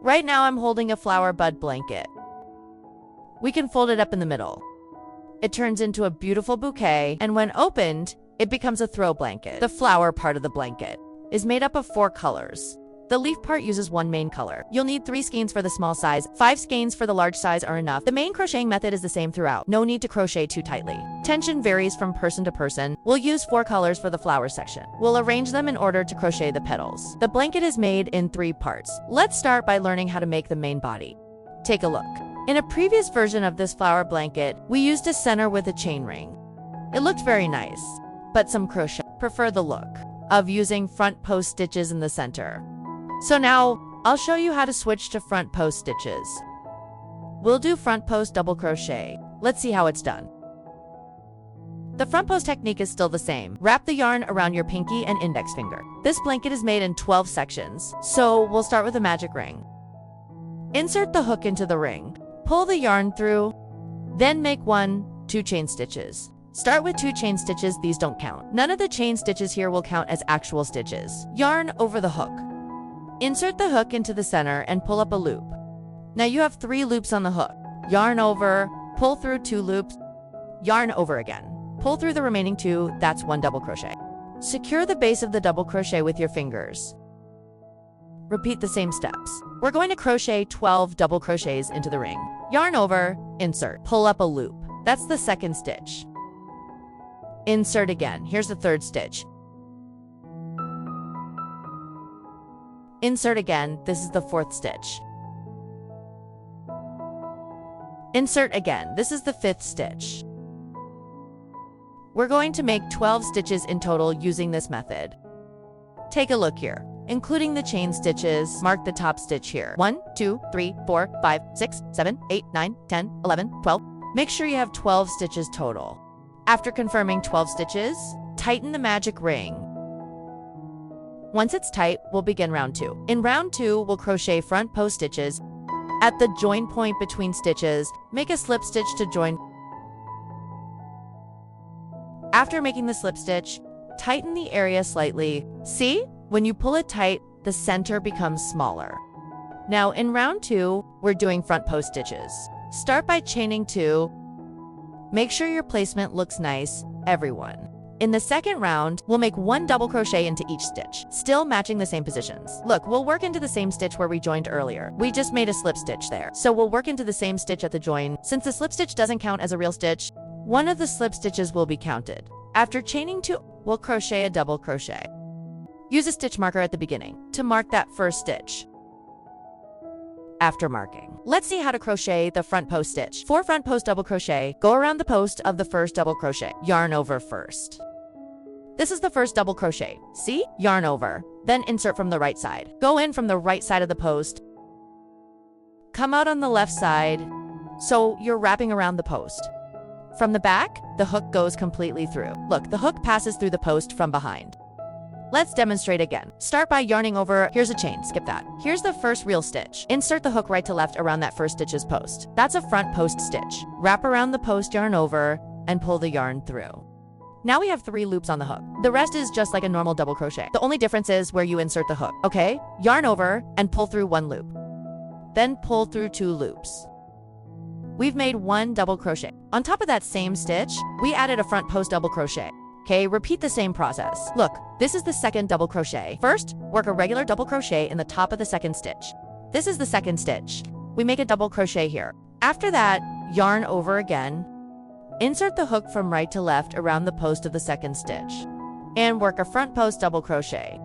Right now I'm holding a flower bud blanket. We can fold it up in the middle. It turns into a beautiful bouquet, and when opened, it becomes a throw blanket. The flower part of the blanket is made up of 4 colors. The leaf part uses 1 main color. You'll need 3 skeins for the small size. 5 skeins for the large size are enough. The main crocheting method is the same throughout. No need to crochet too tightly. Tension varies from person to person. We'll use 4 colors for the flower section. We'll arrange them in order to crochet the petals. The blanket is made in 3 parts. Let's start by learning how to make the main body. Take a look. In a previous version of this flower blanket, we used a center with a chain ring. It looked very nice, but some crochet prefer the look of using front post stitches in the center. So now, I'll show you how to switch to front post stitches. We'll do front post double crochet. Let's see how it's done. The front post technique is still the same. Wrap the yarn around your pinky and index finger. This blanket is made in 12 sections, so we'll start with a magic ring. Insert the hook into the ring. Pull the yarn through, then make 2 chain stitches. Start with 2 chain stitches, these don't count. None of the chain stitches here will count as actual stitches. Yarn over the hook. Insert the hook into the center and pull up a loop. Now you have 3 loops on the hook. Yarn over, pull through 2 loops, yarn over again. Pull through the remaining 2, that's 1 double crochet. Secure the base of the double crochet with your fingers. Repeat the same steps. We're going to crochet 12 double crochets into the ring. Yarn over, insert, pull up a loop. That's the 2nd stitch. Insert again, here's the 3rd stitch. Insert again, this is the 4th stitch. Insert again, this is the 5th stitch. We're going to make 12 stitches in total using this method. Take a look here. Including the chain stitches, mark the top stitch here. 1, 2, 3, 4, 5, 6, 7, 8, 9, 10, 11, 12. Make sure you have 12 stitches total. After confirming 12 stitches, tighten the magic ring. Once it's tight, we'll begin round 2. In round 2, we'll crochet front post stitches. At the join point between stitches, make a slip stitch to join. After making the slip stitch, tighten the area slightly. See? When you pull it tight, the center becomes smaller. Now in round 2, we're doing front post stitches. Start by chaining 2. Make sure your placement looks nice, everyone. In the second round, we'll make 1 double crochet into each stitch, still matching the same positions. Look, we'll work into the same stitch where we joined earlier. We just made a slip stitch there. So we'll work into the same stitch at the join. Since the slip stitch doesn't count as a real stitch, one of the slip stitches will be counted. After chaining 2, we'll crochet a double crochet. Use a stitch marker at the beginning to mark that first stitch. After marking, let's see how to crochet the front post stitch. For front post double crochet, go around the post of the first double crochet. Yarn over first. This is the first double crochet. See? Yarn over. Then insert from the right side. Go in from the right side of the post. Come out on the left side, so you're wrapping around the post. From the back, the hook goes completely through. Look, the hook passes through the post from behind. Let's demonstrate again. Start by yarning over. Here's a chain, skip that. Here's the first real stitch. Insert the hook right to left around that first stitch's post. That's a front post stitch. Wrap around the post, yarn over, and pull the yarn through. Now we have 3 loops on the hook. The rest is just like a normal double crochet. The only difference is where you insert the hook, okay? Yarn over and pull through 1 loop. Then pull through 2 loops. We've made 1 double crochet. On top of that same stitch, we added a front post double crochet. Okay, repeat the same process. Look, this is the second double crochet. First, work a regular double crochet in the top of the second stitch. This is the second stitch. We make a double crochet here. After that, yarn over again. Insert the hook from right to left around the post of the second stitch. And work a front post double crochet.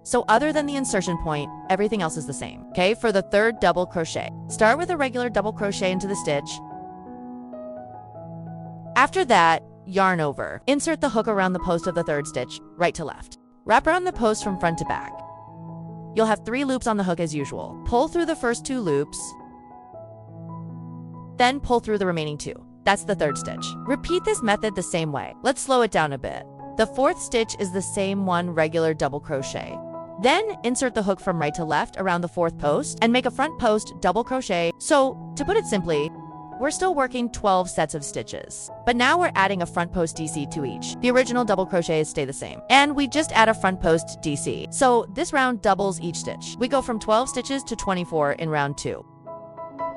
So other than the insertion point, everything else is the same. Okay, for the third double crochet, start with a regular double crochet into the stitch. After that, yarn over. Insert the hook around the post of the third stitch, right to left. Wrap around the post from front to back. You'll have 3 loops on the hook as usual. Pull through the first 2 loops, then pull through the remaining 2. That's the third stitch. Repeat this method the same way. Let's slow it down a bit. The 4th stitch is the same 1 regular double crochet. Then insert the hook from right to left around the 4th post and make a front post double crochet. So to put it simply, We're still working 12 sets of stitches, but now we're adding a front post DC to each. The original double crochets stay the same, and we just add a front post DC. So this round doubles each stitch. We go from 12 stitches to 24 in round 2.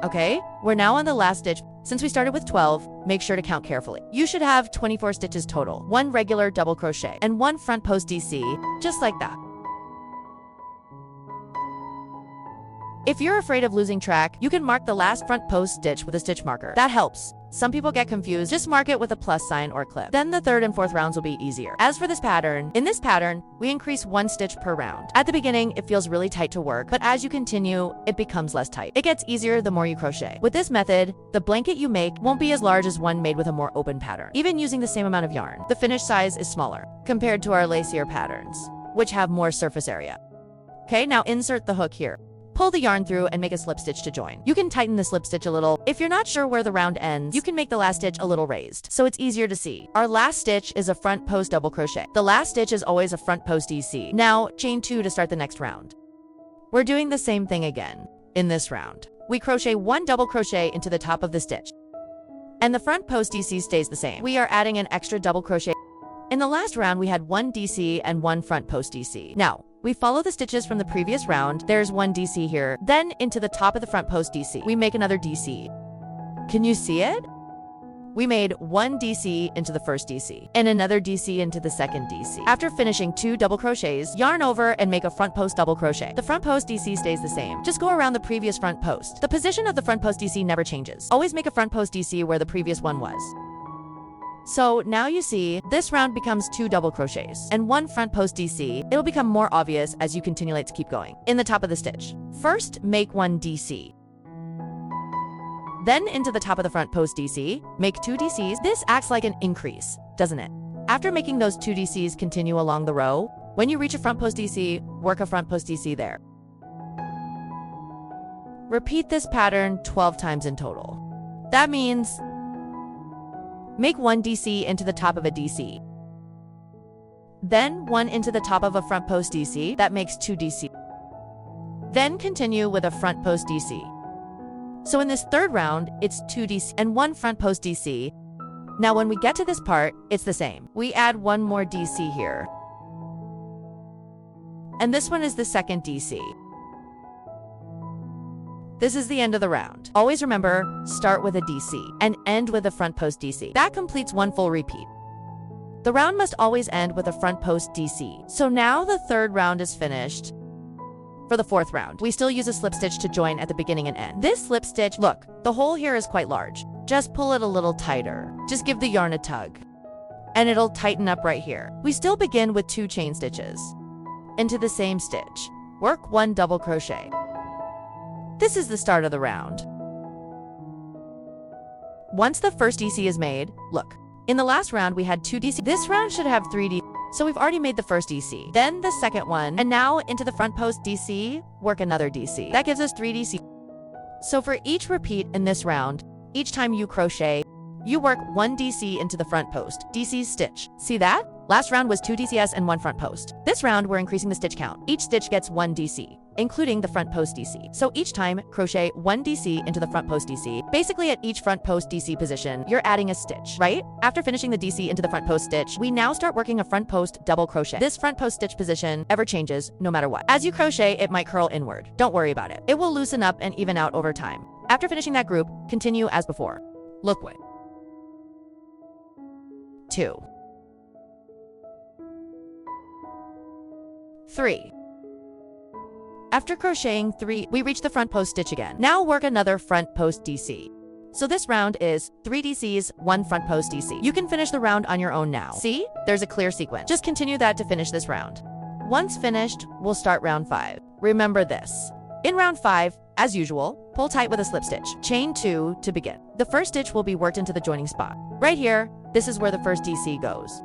Okay, we're now on the last stitch. Since we started with 12, make sure to count carefully. You should have 24 stitches total, 1 regular double crochet, and 1 front post DC, just like that. If you're afraid of losing track, you can mark the last front post stitch with a stitch marker. That helps. Some people get confused, just mark it with a plus sign or clip. Then the third and fourth rounds will be easier. As for this pattern, in this pattern, we increase 1 stitch per round. At the beginning, it feels really tight to work, but as you continue, it becomes less tight. It gets easier the more you crochet. With this method, the blanket you make won't be as large as one made with a more open pattern. Even using the same amount of yarn, the finished size is smaller compared to our lacier patterns, which have more surface area. Okay, now insert the hook here. Pull the yarn through and make a slip stitch to join. You can tighten the slip stitch a little. If you're not sure where the round ends, you can make the last stitch a little raised, so it's easier to see. Our last stitch is a front post double crochet. The last stitch is always a front post DC. Now, chain 2 to start the next round. We're doing the same thing again. In this round, we crochet 1 double crochet into the top of the stitch, and the front post DC stays the same. We are adding an extra double crochet. In the last round, we had 1 DC and 1 front post DC. Now, we follow the stitches from the previous round. There's 1 DC here. Then into the top of the front post DC, we make another DC. Can you see it? We made 1 DC into the first DC and another DC into the second DC. After finishing 2 double crochets, yarn over and make a front post double crochet. The front post DC stays the same. Just go around the previous front post. The position of the front post DC never changes. Always make a front post DC where the previous one was. So now you see, this round becomes 2 double crochets and 1 front post DC. It'll become more obvious as you continue to keep going. In the top of the stitch, first make 1 DC. Then into the top of the front post DC, make 2 DCs. This acts like an increase, doesn't it? After making those 2 DCs, continue along the row. When you reach a front post DC, work a front post DC there. Repeat this pattern 12 times in total. That means make 1 DC into the top of a DC. Then 1 into the top of a front post DC. That makes 2 DC. Then continue with a front post DC. So in this third round, it's 2 DC and 1 front post DC. Now when we get to this part, it's the same. We add 1 more DC here. And this one is the second DC. This is the end of the round. Always remember, start with a DC and end with a front post DC. That completes 1 full repeat. The round must always end with a front post DC. So now the third round is finished. For the fourth round, we still use a slip stitch to join at the beginning and end. This slip stitch, look, the hole here is quite large. Just pull it a little tighter. Just give the yarn a tug, and it'll tighten up right here. We still begin with 2 chain stitches into the same stitch. Work 1 double crochet. This is the start of the round. Once the first DC is made, look, in the last round we had 2 DC. This round should have 3 DC. So we've already made the first DC, then the second one, and now into the front post DC, work another DC. That gives us 3 DC. So for each repeat in this round, each time you crochet, you work 1 DC into the front post, DC stitch. See that? Last round was 2 DCS and 1 front post. This round, we're increasing the stitch count. Each stitch gets 1 DC, including the front post DC. So each time, crochet 1 DC into the front post DC. Basically, at each front post DC position, you're adding a stitch, right? After finishing the DC into the front post stitch, we now start working a front post double crochet. This front post stitch position ever changes, no matter what. As you crochet, it might curl inward. Don't worry about it. It will loosen up and even out over time. After finishing that group, continue as before. Look what. 2. 3. After crocheting 3, we reach the front post stitch again. Now work another front post DC. So this round is 3 DCs, 1 front post DC. You can finish the round on your own now. See? There's a clear sequence. Just continue that to finish this round. Once finished, we'll start round 5. Remember this. In round 5, as usual, pull tight with a slip stitch. Chain 2 to begin. The first stitch will be worked into the joining spot. Right here, this is where the first DC goes.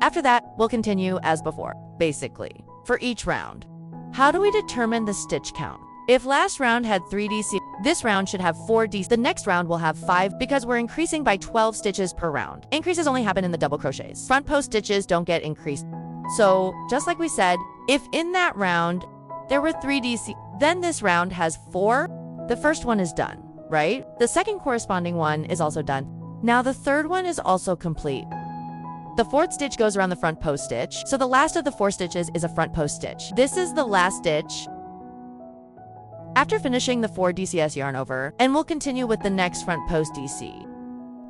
After that, we'll continue as before, basically, for each round. How do we determine the stitch count? If last round had 3 DC, this round should have 4 DC. The next round will have 5 because we're increasing by 12 stitches per round. Increases only happen in the double crochets. Front post stitches don't get increased. So, just like we said, if in that round there were 3 DC, then this round has 4, the first one is done. right? The second corresponding one is also done. Now the third one is also complete. The fourth stitch goes around the front post stitch, so the last of the 4 stitches is a front post stitch. This is the last stitch. After finishing the 4 DCS yarn over, and we'll continue with the next front post DC.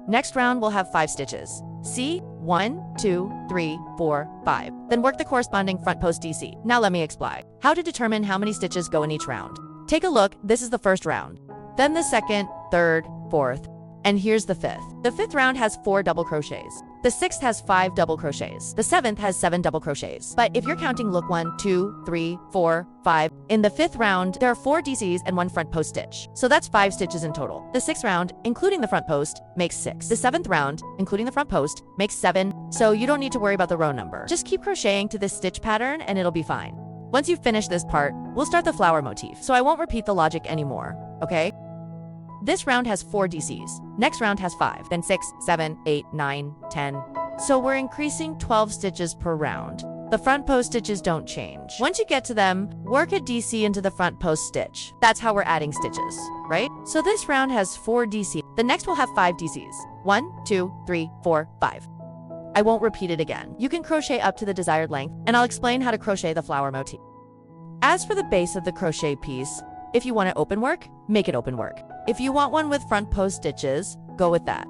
Next round we'll have 5 stitches. See? 1, 2, 3, 4, 5. Then work the corresponding front post DC. Now let me explain how to determine how many stitches go in each round. Take a look, this is the first round. Then the second, third, fourth, and here's the fifth. The fifth round has 4 double crochets. The sixth has 5 double crochets. The seventh has 7 double crochets. But if you're counting, look 1, 2, 3, 4, 5. In the fifth round, there are 4 DCs and 1 front post stitch. So that's 5 stitches in total. The sixth round, including the front post, makes 6. The seventh round, including the front post, makes 7. So you don't need to worry about the row number. Just keep crocheting to this stitch pattern and it'll be fine. Once you finish this part, we'll start the flower motif. So I won't repeat the logic anymore, okay? This round has 4 DCs. Next round has 5, then 6, 7, 8, 9, 10. So we're increasing 12 stitches per round. The front post stitches don't change. Once you get to them, work a DC into the front post stitch. That's how we're adding stitches, right? So this round has 4 DC. The next will have 5 DCs. 1, 2, 3, 4, 5. I won't repeat it again. You can crochet up to the desired length, and I'll explain how to crochet the flower motif. As for the base of the crochet piece, if you want it open work, make it open work. If you want one with front post stitches, go with that.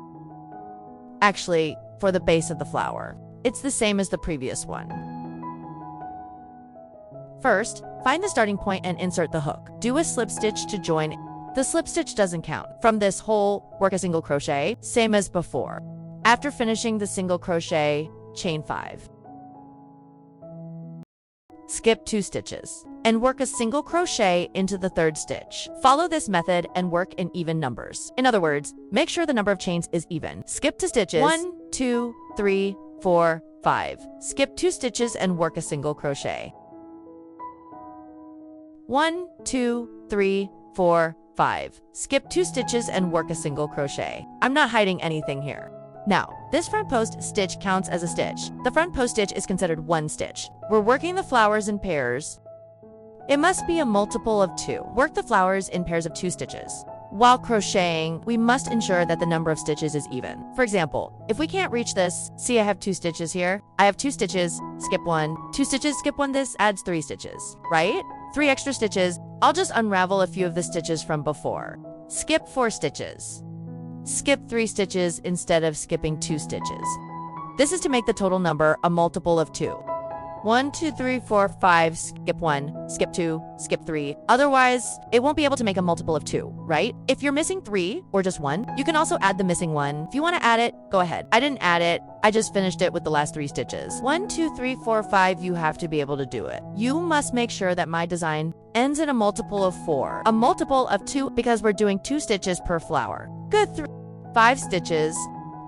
Actually, for the base of the flower, it's the same as the previous one. First, find the starting point and insert the hook. Do a slip stitch to join. The slip stitch doesn't count. From this hole, work a single crochet, same as before. After finishing the single crochet, chain 5. Skip 2 stitches and work a single crochet into the third stitch. Follow this method and work in even numbers. In other words, make sure the number of chains is even. Skip 2 stitches. 1, 2, 3, 4, 5. Skip 2 stitches and work a single crochet. 1, 2, 3, 4, 5. Skip 2 stitches and work a single crochet. I'm not hiding anything here. Now, this front post stitch counts as a stitch. The front post stitch is considered 1 stitch. We're working the flowers in pairs. It must be a multiple of 2. Work the flowers in pairs of 2 stitches. While crocheting, we must ensure that the number of stitches is even. For example, if we can't reach this, see I have 2 stitches here. I have 2 stitches, skip 1. 2 stitches, skip 1, this adds 3 stitches, right? 3 extra stitches. I'll just unravel a few of the stitches from before. Skip 4 stitches. Skip 3 stitches instead of skipping 2 stitches. This is to make the total number a multiple of 2. 1, 2, 3, 4, 5, skip 1, skip 2, skip 3. Otherwise, it won't be able to make a multiple of 2, right? If you're missing 3 or just 1, you can also add the missing 1. If you want to add it, go ahead. I didn't add it. I just finished it with the last 3 stitches. 1, 2, 3, 4, 5, you have to be able to do it. You must make sure that my design ends in a multiple of 4. A multiple of 2 because we're doing 2 stitches per flower. Good. 5 stitches.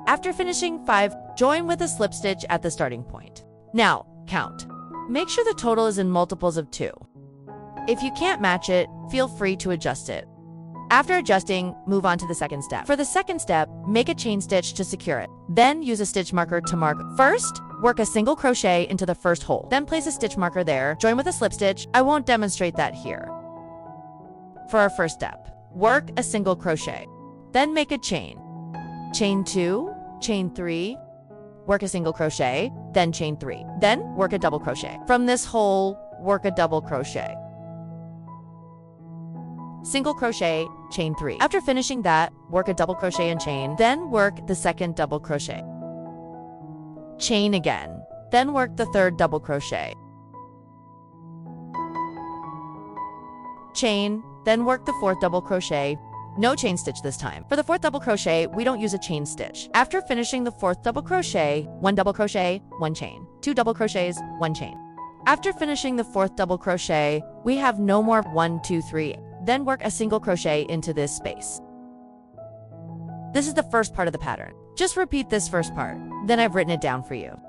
After finishing 5, join with a slip stitch at the starting point. Now, count. Make sure the total is in multiples of 2. If you can't match it, feel free to adjust it. After adjusting, move on to the second step. For the second step, make a chain stitch to secure it. Then use a stitch marker to mark. First, work a single crochet into the first hole. Then place a stitch marker there, join with a slip stitch. I won't demonstrate that here. For our first step, work a single crochet. Then make a chain. Chain 2, chain 3, work a single crochet, then chain 3. Then work a double crochet. From this hole, work a double crochet. Single crochet, chain 3. After finishing that, work a double crochet and chain, then work the second double crochet. Chain again, then work the third double crochet. Chain, then work the fourth double crochet. No chain stitch this time. For the fourth double crochet, we don't use a chain stitch. After finishing the fourth double crochet, 1 double crochet, 1 chain. 2 double crochets, 1 chain. After finishing the fourth double crochet, we have no more 1, 2, 3. Then work a single crochet into this space. This is the first part of the pattern. Just repeat this first part. Then I've written it down for you.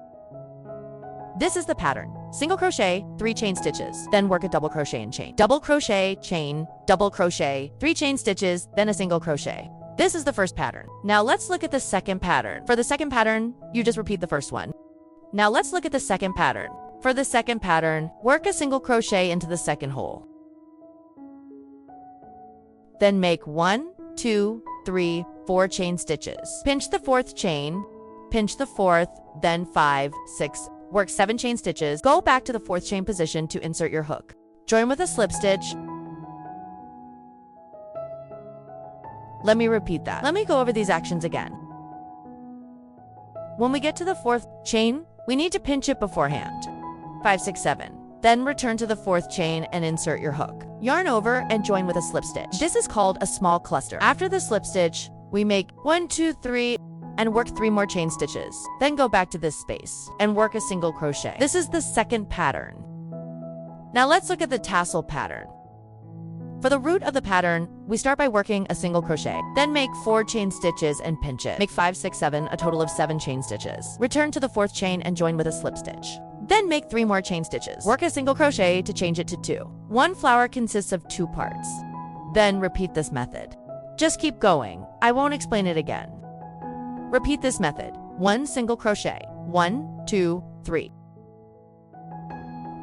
This is the pattern. Single crochet, 3 chain stitches, then work a double crochet and chain. Double crochet, chain, double crochet, 3 chain stitches, then a single crochet. This is the first pattern. Now let's look at the second pattern. For the second pattern, you just repeat the first one. Now let's look at the second pattern. For the second pattern, work a single crochet into the second hole. Then make 1, 2, 3, 4 chain stitches. Pinch the 4th chain, pinch the 4th, then 5, 6, work 7 chain stitches. Go back to the 4th chain position to insert your hook. Join with a slip stitch. Let me repeat that. Let me go over these actions again. When we get to the 4th chain, we need to pinch it beforehand. 5, 6, 7. Then return to the 4th chain and insert your hook. Yarn over and join with a slip stitch. This is called a small cluster. After the slip stitch, we make 1, 2, 3, and work 3 more chain stitches. Then go back to this space and work a single crochet. This is the 2nd pattern. Now let's look at the tassel pattern. For the root of the pattern, we start by working a single crochet. Then make 4 chain stitches and pinch it. Make 5, 6, 7, a total of 7 chain stitches. Return to the 4th chain and join with a slip stitch. Then make 3 more chain stitches. Work a single crochet to change it to 2. One flower consists of 2 parts. Then repeat this method. Just keep going. I won't explain it again. Repeat this method. 1 single crochet. 1, 2, 3.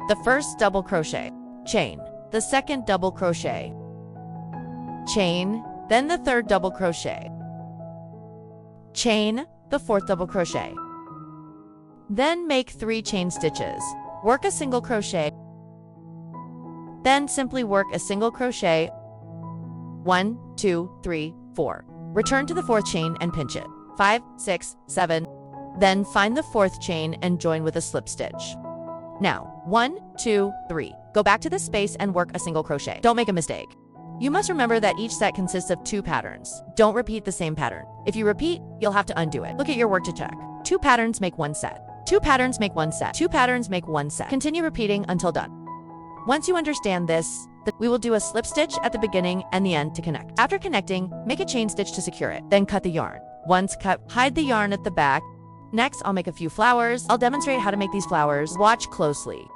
The 1st double crochet. Chain. The 2nd double crochet. Chain. Then the 3rd double crochet. Chain. The 4th double crochet. Then make 3 chain stitches. Work a single crochet. Then simply work a single crochet. 1, 2, 3, 4. Return to the 4th chain and pinch it. 5, 6, 7. Then find the 4th chain and join with a slip stitch. Now, 1, 2, 3. Go back to this space and work a single crochet. Don't make a mistake. You must remember that each set consists of 2 patterns. Don't repeat the same pattern. If you repeat, you'll have to undo it. Look at your work to check. 2 patterns make 1 set. 2 patterns make 1 set. 2 patterns make 1 set. Continue repeating until done. Once you understand this, we will do a slip stitch at the beginning and the end to connect. After connecting, make a chain stitch to secure it. Then cut the yarn. Once cut, hide the yarn at the back. Next, I'll make a few flowers. I'll demonstrate how to make these flowers. Watch closely.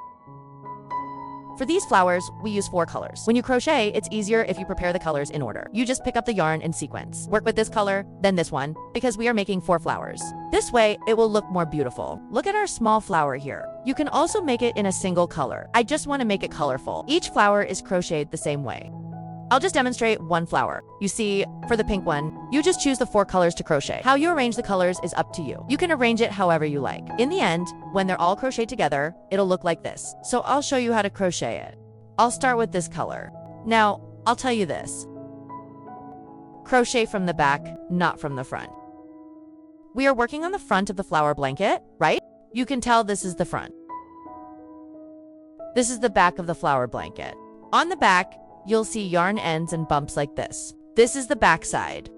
For these flowers, we use 4 colors. When you crochet, it's easier if you prepare the colors in order. You just pick up the yarn in sequence. Work with this color, then this one, because we are making 4 flowers. This way, it will look more beautiful. Look at our small flower here. You can also make it in a single color. I just want to make it colorful. Each flower is crocheted the same way. I'll just demonstrate 1 flower. You see, for the pink one, you just choose the 4 colors to crochet. How you arrange the colors is up to you. You can arrange it however you like. In the end, when they're all crocheted together, it'll look like this. So I'll show you how to crochet it. I'll start with this color. Now, I'll tell you this. Crochet from the back, not from the front. We are working on the front of the flower blanket, right? You can tell this is the front. This is the back of the flower blanket. On the back, you'll see yarn ends and bumps like this. This is the back side.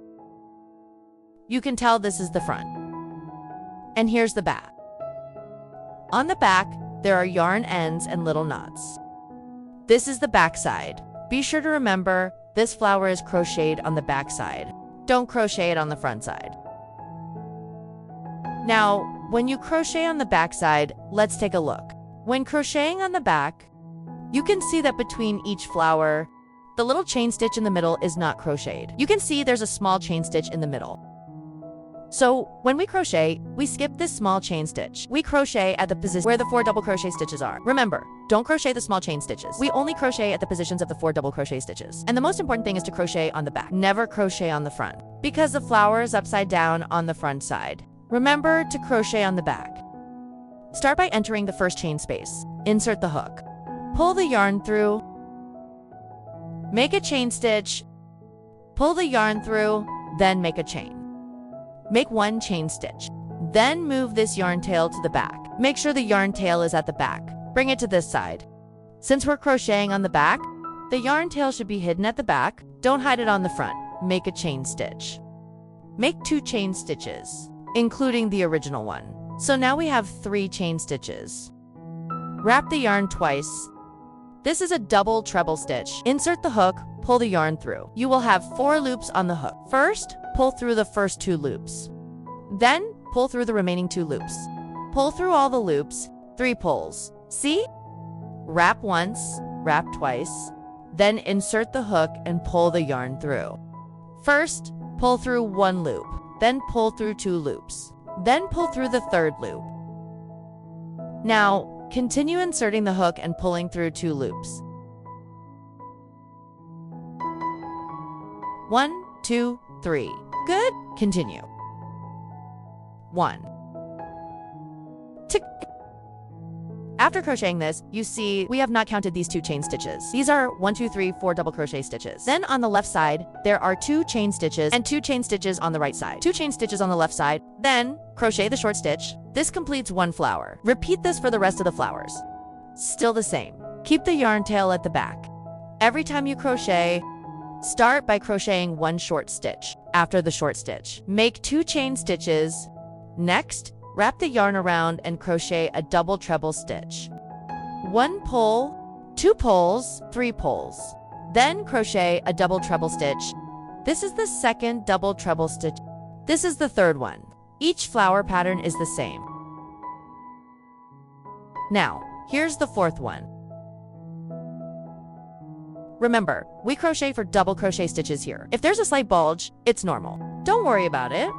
You can tell this is the front. And here's the back. On the back, there are yarn ends and little knots. This is the back side. Be sure to remember, this flower is crocheted on the back side. Don't crochet it on the front side. Now, when you crochet on the back side, let's take a look. When crocheting on the back, you can see that between each flower, the little chain stitch in the middle is not crocheted. You can see there's a small chain stitch in the middle. So when we crochet, we skip this small chain stitch. We crochet at the position where the 4 double crochet stitches are. Remember, don't crochet the small chain stitches. We only crochet at the positions of the 4 double crochet stitches. And the most important thing is to crochet on the back. Never crochet on the front, because the flower is upside down on the front side. Remember to crochet on the back. Start by entering the first chain space. Insert the hook. Pull the yarn through. Make a chain stitch. Pull the yarn through, then make a chain. Make 1 chain stitch. Then move this yarn tail to the back. Make sure the yarn tail is at the back. Bring it to this side. Since we're crocheting on the back, the yarn tail should be hidden at the back. Don't hide it on the front. Make a chain stitch. Make 2 chain stitches, including the original one. So now we have 3 chain stitches. Wrap the yarn twice. This is a double treble stitch. Insert the hook, pull the yarn through. You will have 4 loops on the hook. First, pull through the first 2 loops. Then, pull through the remaining 2 loops. Pull through all the loops, 3 pulls. See? Wrap once, wrap twice. Then insert the hook and pull the yarn through. First, pull through 1 loop. Then pull through 2 loops. Then pull through the 3rd loop. Now, continue inserting the hook and pulling through 2 loops. 1, 2, 3. Good. Continue. 1. Tick. After crocheting this, you see we have not counted these 2 chain stitches. These are 1, 2, 3, 4 double crochet stitches. Then on the left side, there are 2 chain stitches and 2 chain stitches on the right side. 2 chain stitches on the left side, then crochet the short stitch. This completes 1 flower. Repeat this for the rest of the flowers. Still the same. Keep the yarn tail at the back. Every time you crochet, start by crocheting 1 short stitch. After the short stitch, make 2 chain stitches. Next, wrap the yarn around and crochet a double treble stitch. 1 pull, 2 pulls, 3 pulls. Then crochet a double treble stitch. This is the second double treble stitch. This is the third one. Each flower pattern is the same. Now, here's the fourth one. Remember, we crochet for double crochet stitches here. If there's a slight bulge, it's normal. Don't worry about it.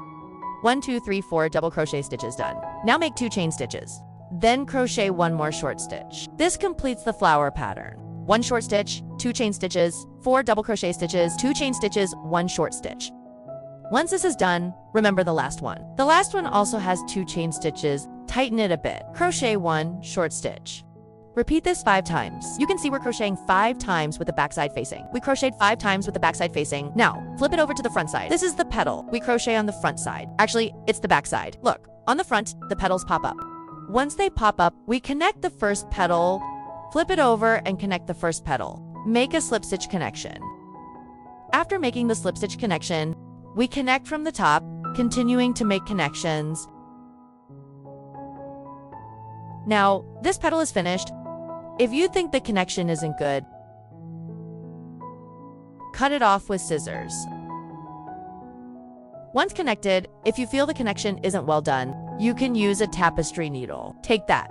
1, 2, 3, 4 double crochet stitches done. Now make 2 chain stitches. Then crochet 1 more short stitch. This completes the flower pattern. 1 short stitch, 2 chain stitches, 4 double crochet stitches, 2 chain stitches, 1 short stitch. Once this is done, remember the last one. The last one also has 2 chain stitches. Tighten it a bit. Crochet 1 short stitch. Repeat this 5 times. You can see we're crocheting 5 times with the backside facing. We crocheted 5 times with the backside facing. Now, flip it over to the front side. This is the petal. We crochet on the front side. Actually, it's the back side. Look, on the front, the petals pop up. Once they pop up, we connect the first petal, flip it over and connect the first petal. Make a slip stitch connection. After making the slip stitch connection, we connect from the top, continuing to make connections. Now, this petal is finished. If you think the connection isn't good, cut it off with scissors. Once connected, if you feel the connection isn't well done, you can use a tapestry needle. Take that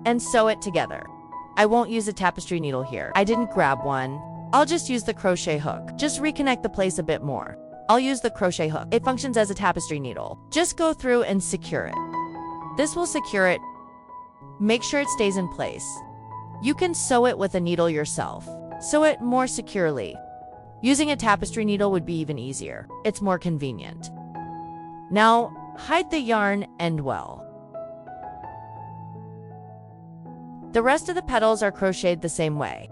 and sew it together. I won't use a tapestry needle here. I didn't grab one. I'll just use the crochet hook. Just reconnect the place a bit more. I'll use the crochet hook. It functions as a tapestry needle. Just go through and secure it. This will secure it. Make sure it stays in place. You can sew it with a needle yourself. Sew it more securely. Using a tapestry needle would be even easier. It's more convenient. Now, hide the yarn end well. The rest of the petals are crocheted the same way.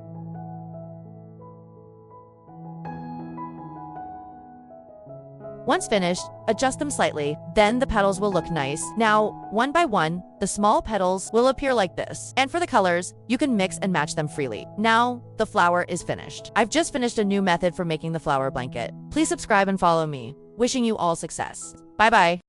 Once finished, adjust them slightly, then the petals will look nice. Now, one by one, the small petals will appear like this. And for the colors, you can mix and match them freely. Now, the flower is finished. I've just finished a new method for making the flower blanket. Please subscribe and follow me. Wishing you all success. Bye-bye.